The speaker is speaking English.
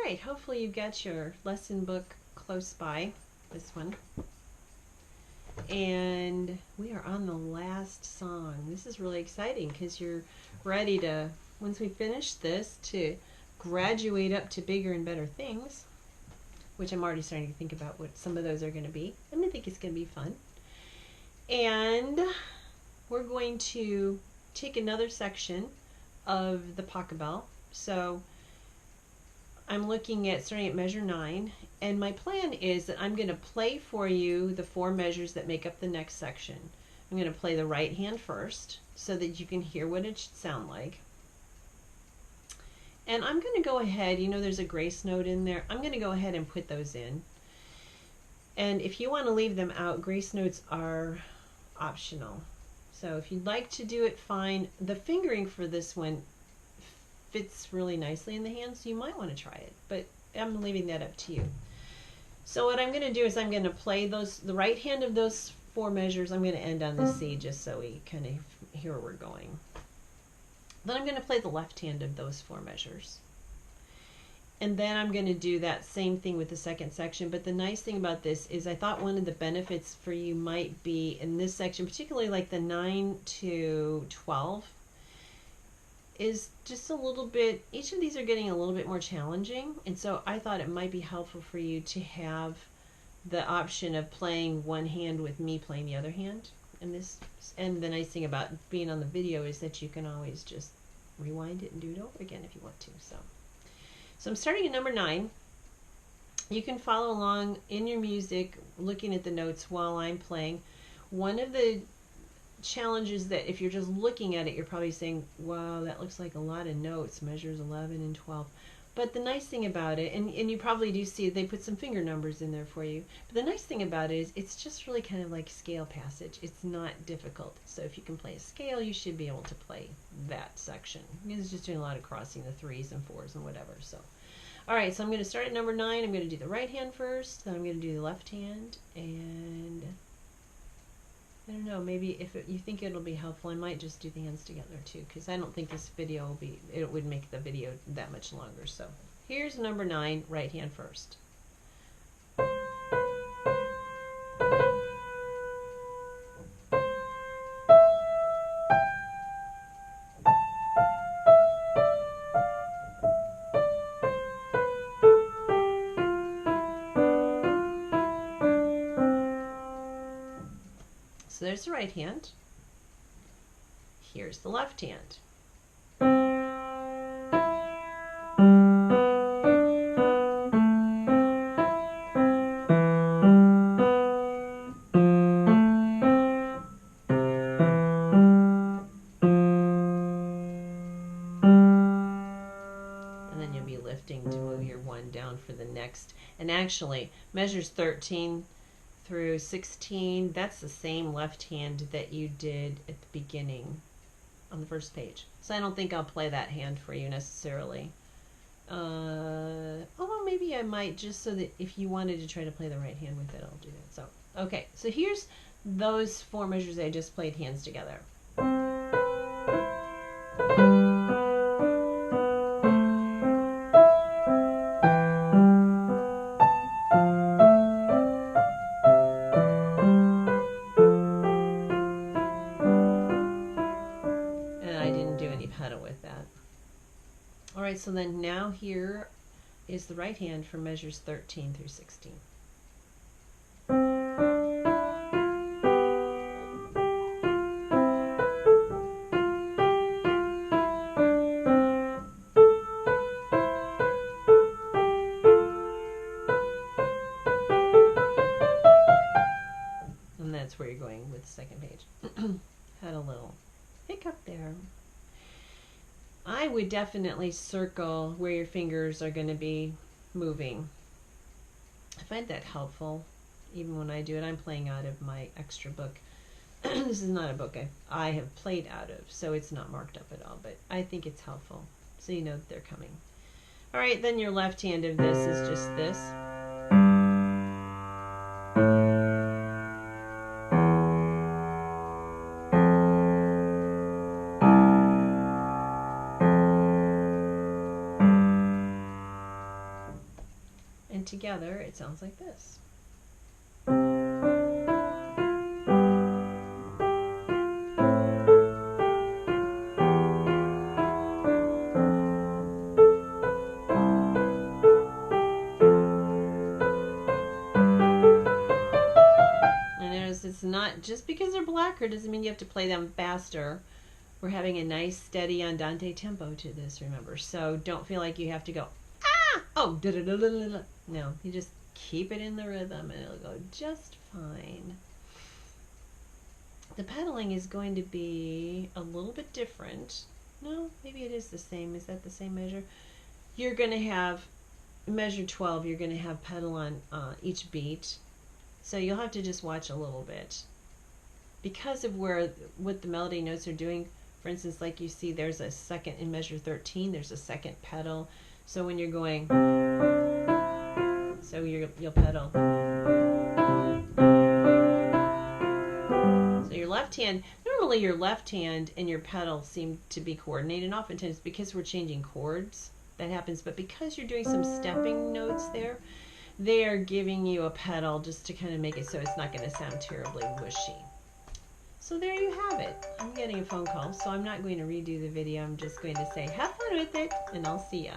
right, hopefully you got your lesson book close by, this one. And we are on the last song. This is really exciting because you're ready to, once we finish this, to graduate up to bigger and better things, which I'm already starting to think about what some of those are going to be. I think it's going to be fun. And we're going to take another section of the pachelbel. So I'm looking at starting at measure 9, and my plan is that I'm going to play for you the 4 measures that make up the next section. I'm going to play the right hand first so that you can hear what it should sound like. And I'm going to go ahead, you know there's a grace note in there, I'm going to go ahead and put those in. And if you want to leave them out, grace notes are optional. So if you'd like to do it, fine. The fingering for this one fits really nicely in the hand, so you might want to try it, but I'm leaving that up to you. So what I'm going to do is I'm going to play the right hand of those 4 measures. I'm going to end on the C just so we kind of hear where we're going. Then I'm going to play the left hand of those 4 measures. And then I'm going to do that same thing with the second section. But the nice thing about this is I thought one of the benefits for you might be in this section, particularly like the 9 to 12, is just a little bit, each of these are getting a little bit more challenging, and so I thought it might be helpful for you to have the option of playing one hand with me playing the other hand. And the nice thing about being on the video is that you can always just rewind it and do it over again if you want to. So I'm starting at number 9. You can follow along in your music looking at the notes while I'm playing. One of the challenges that if you're just looking at it, you're probably saying, wow, that looks like a lot of notes, measures 11 and 12. But the nice thing about it, and you probably do see they put some finger numbers in there for you, but the nice thing about it is it's just really kind of like scale passage. It's not difficult. So if you can play a scale, you should be able to play that section. It's just doing a lot of crossing the 3s and 4s and whatever. So all right, so I'm going to start at number 9. I'm going to do the right hand first, then I'm going to do the left hand, and I don't know, maybe if you think it'll be helpful, I might just do the hands together too, because I don't think this video will be, it would make the video that much longer. So here's number 9, right hand first. So there's the right hand. Here's the left hand. And then you'll be lifting to move your 1 down for the next. And actually, measures 13 through 16, that's the same left hand that you did at the beginning on the first page. So I don't think I'll play that hand for you necessarily. Although maybe I might, just so that if you wanted to try to play the right hand with it, I'll do that. So, okay, so here's those 4 measures I just played hands together. Alright, so then now here is the right hand for measures 13 through 16. And that's where you're going with the second page. Had a little hiccup there. I would definitely circle where your fingers are going to be moving. I find that helpful even when I do it. I'm playing out of my extra book. This is not a book I have played out of, so it's not marked up at all, but I think it's helpful so you know that they're coming. All right, then your left hand of this is just this. together, it sounds like this. It's not just because they're blacker doesn't mean you have to play them faster. We're having a nice steady andante tempo to this, remember, so don't feel like you have to go oh da da da da da. No, you just keep it in the rhythm and it'll go just fine. The pedaling is going to be a little bit different. No, maybe it is the same. Is that the same measure? You're going to have measure 12, you're going to have pedal on each beat. So you'll have to just watch a little bit. Because of what the melody notes are doing, for instance, like you see there's a second in measure 13, there's a second pedal. So when you're going, so you'll pedal. So your left hand, normally your left hand and your pedal seem to be coordinated. Oftentimes because we're changing chords, that happens. But because you're doing some stepping notes there, they are giving you a pedal just to kind of make it so it's not going to sound terribly whooshy. So there you have it. I'm getting a phone call, so I'm not going to redo the video. I'm just going to say have fun with it, and I'll see ya.